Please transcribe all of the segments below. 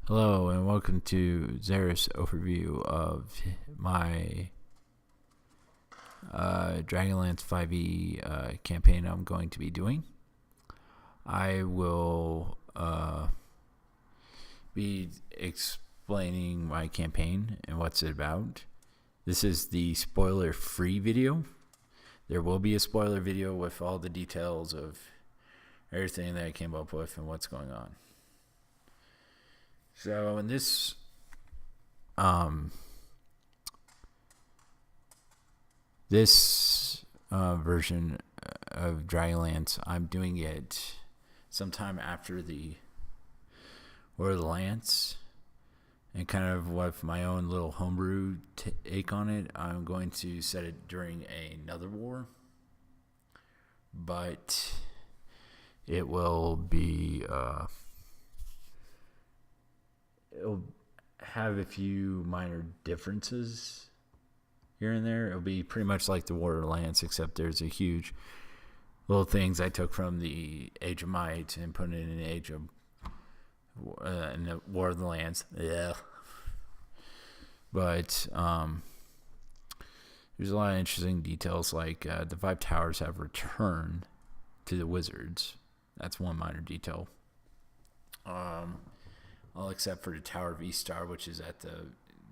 Hello and welcome to Zerift's overview of my Dragonlance 5e campaign I'm going to be doing. I will be explaining my campaign and what's it about. This is the spoiler-free video. There will be a spoiler video with all the details of everything that I came up with and what's going on. So in this version of Dragonlance, I'm doing it sometime after the War of the Lance, and kind of with my own little homebrew take on it. I'm going to set it during another war, but it will be it'll have a few minor differences here and there. It'll be pretty much like the War of the Lance, except there's a huge little things I took from the Age of Might and put it in the Age of in the War of the Lance. Yeah, but there's a lot of interesting details, like the 5 towers have returned to the wizards. That's one minor detail. All except for the Tower of Eastar, which is at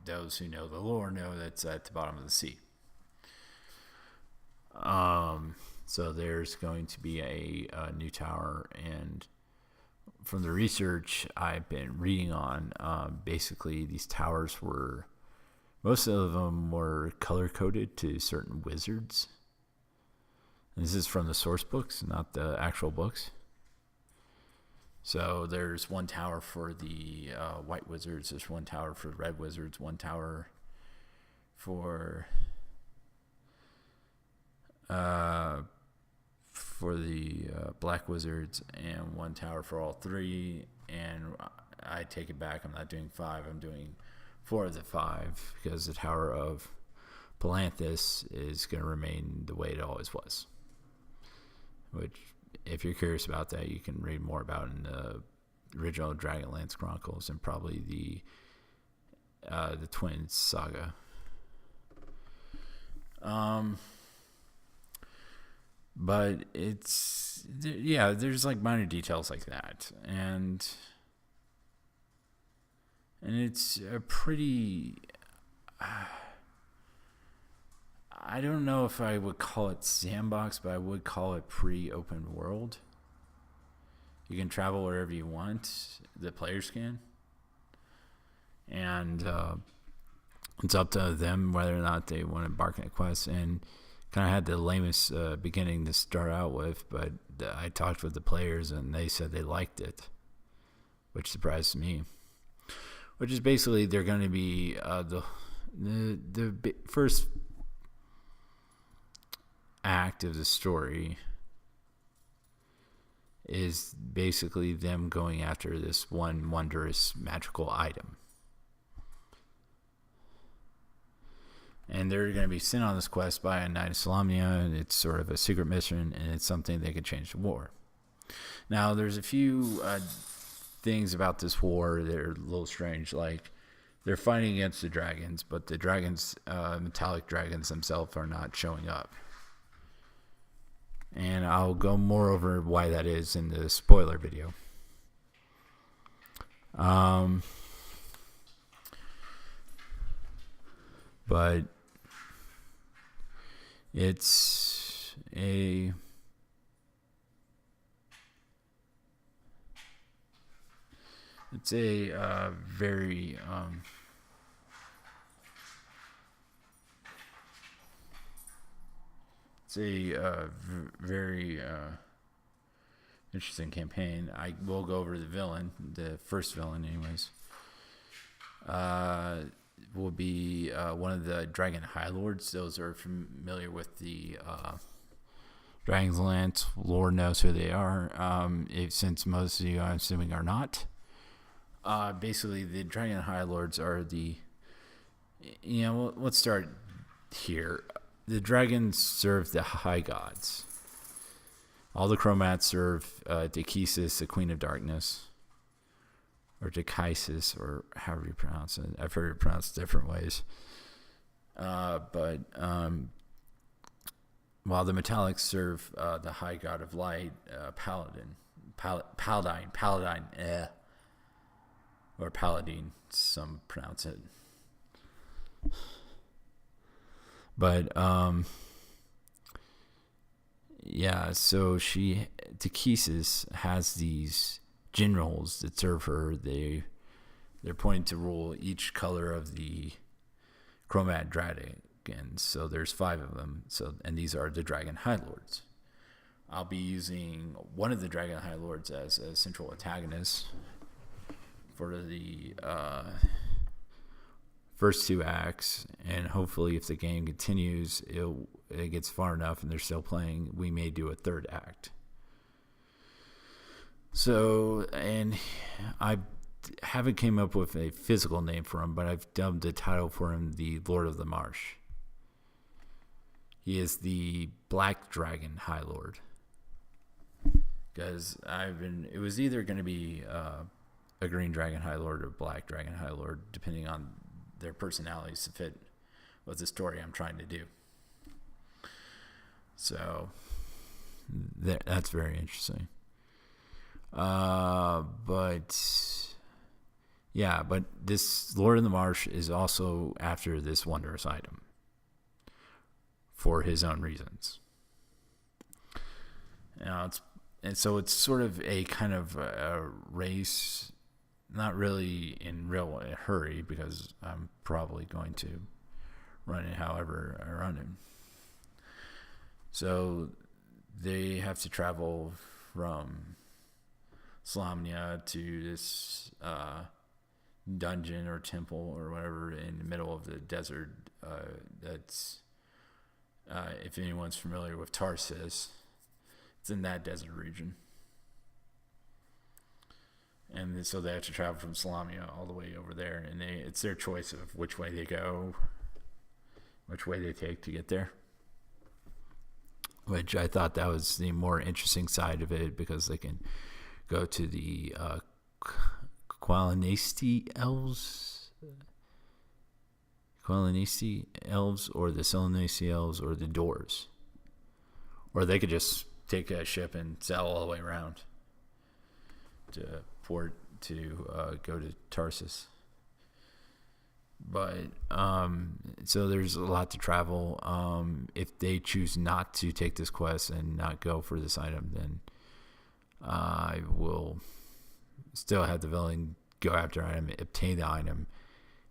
those who know the lore know that's at the bottom of the sea. So there's going to be a new tower, and from the research I've been reading on, basically these towers most of them were color coded to certain wizards. And this is from the source books, not the actual books. So there's one tower for the white wizards, there's one tower for the red wizards, one tower for the black wizards, and one tower for all 3. And I take it back, I'm not doing 5, I'm doing 4 of the 5, because the Tower of Palanthas is going to remain the way it always was. Which, if you're curious about that, you can read more about in the original Dragonlance Chronicles and probably the Twins saga. But there's like minor details like that, and it's a pretty. I don't know if I would call it Sandbox, but I would call it pre-open world. You can travel wherever you want, the players can. And it's up to them whether or not they want to embark on a quest. And kind of had the lamest beginning to start out with, but I talked with the players and they said they liked it, which surprised me. Which is basically they're going to be the first act of the story is basically them going after this one wondrous magical item, and they're going to be sent on this quest by a Knight of Solamnia, and it's sort of a secret mission, and it's something that could change the war. Now there's a few things about this war that are a little strange, like they're fighting against the dragons, but the dragons, metallic dragons themselves, are not showing up. And I'll go more over why that is in the spoiler video. But it's a very very interesting campaign. I will go over the villain, the first villain anyways. Will be one of the Dragon High Lords. Those are familiar with the Dragonlance lore knows who they are. Since most of you, I'm assuming, are not. Basically, the Dragon High Lords are let's start here. The dragons serve the high gods. All the chromats serve Dekesis, the Queen of Darkness, or Dechisis, or however you pronounce it. I've heard it pronounced different ways. But while the metallics serve the high god of light, Paladin, or Paladine, some pronounce it. But so Dechisis has these generals that serve her. They're appointed to rule each color of the chromat dragons. So there's 5 of them. And these are the Dragon High Lords. I'll be using one of the Dragon High Lords as a central antagonist for the first 2 acts, and hopefully if the game continues, it gets far enough and they're still playing, we may do a 3rd act. So, and I haven't came up with a physical name for him, but I've dubbed the title for him the Lord of the Marsh. He is the Black Dragon High Lord, because it was either going to be a Green Dragon High Lord or Black Dragon High Lord, depending on their personalities to fit with the story I'm trying to do. So that's very interesting. But this Lord of the Marsh is also after this wondrous item for his own reasons. So it's sort of a kind of a race, not really in real hurry, because I'm probably going to run it however I run it. So they have to travel from Slomnia to this dungeon or temple or whatever in the middle of the desert. That's if anyone's familiar with Tarsus, it's in that desert region. And so they have to travel from Slomnia all the way over there, and it's their choice of which way they go, which way they take to get there. Which I thought that was the more interesting side of it, because they can go to the Qualinesti elves, or the Selenesi elves, or the Doors. Or they could just take a ship and sail all the way around to port to go to Tarsus. But so there's a lot to travel. If they choose not to take this quest and not go for this item, then I will still have the villain go after the item, obtain the item,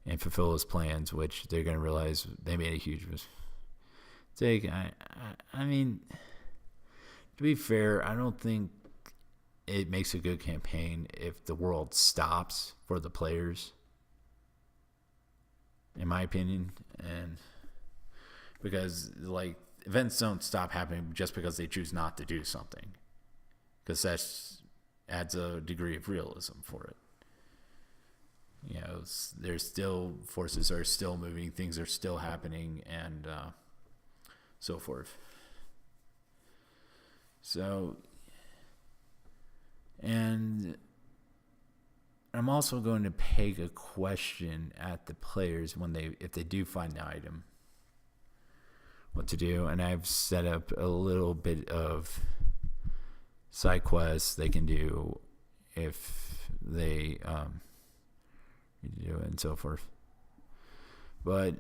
and fulfill his plans, which they're going to realize they made a huge mistake. I mean, to be fair, I don't think it makes a good campaign if the world stops for the players, in my opinion. And because events don't stop happening just because they choose not to do something, because that adds a degree of realism for it. There's still forces are still moving, things are still happening, and so forth. So, and I'm also going to peg a question at the players if they do find the item, what to do. And I've set up a little bit of SciQuest they can do if they do it, and so forth. But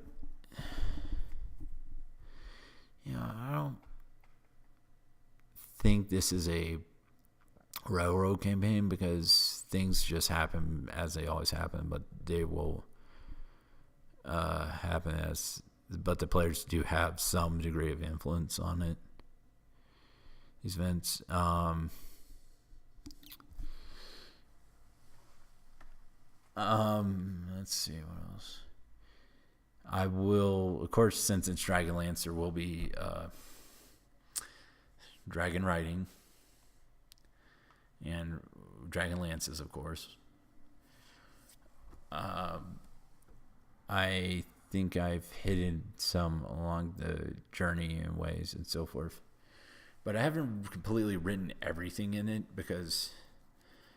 I don't think this is a railroad campaign, because things just happen as they always happen, but they will happen but the players do have some degree of influence on it, these events. Let's see what else. I will, of course, since it's Dragonlance, there will be dragon riding and Dragonlances, of course. I think I've hidden some along the journey in ways and so forth, but I haven't completely written everything in it, because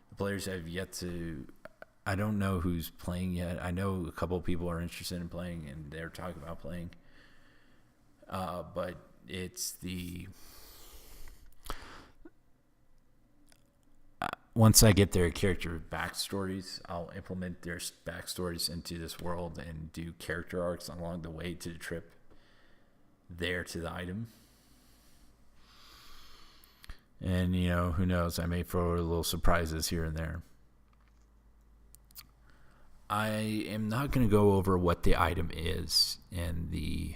the players have yet to I don't know who's playing yet. I know a couple of people are interested in playing, and they're talking about playing. But it's the... once I get their character backstories, I'll implement their backstories into this world and do character arcs along the way to the trip there to the item. And, you know, who knows? I may throw little surprises here and there. I am not going to go over what the item is in the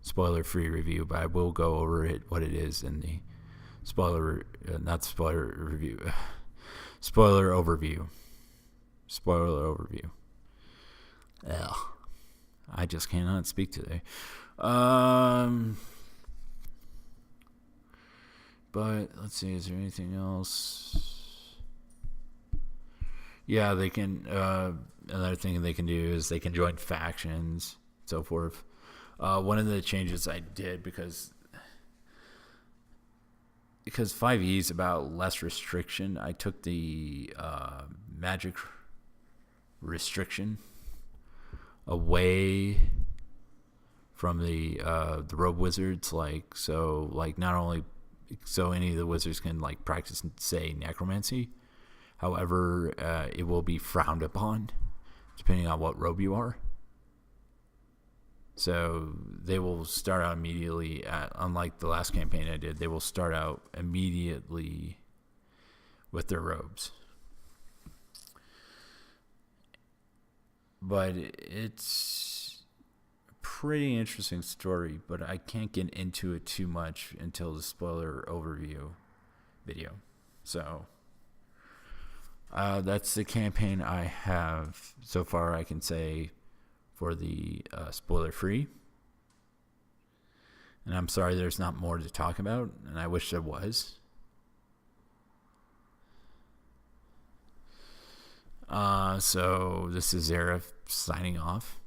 spoiler-free review, but I will go over what it is in the spoiler overview. Spoiler overview. Ugh. I just cannot speak today. But let's see, is there anything else? Yeah, they can. Another thing they can do is they can join factions, so forth. One of the changes I did because 5e is about less restriction, I took the magic restriction away from the rogue wizards. Not only so any of the wizards can like practice, say, necromancy. However, it will be frowned upon depending on what robe you are. So they will start out immediately unlike the last campaign I did, they will start out immediately with their robes. But it's a pretty interesting story, but I can't get into it too much until the spoiler overview video. So that's the campaign I have so far, I can say, for the spoiler-free. And I'm sorry there's not more to talk about, and I wish there was. So this is Zerift signing off.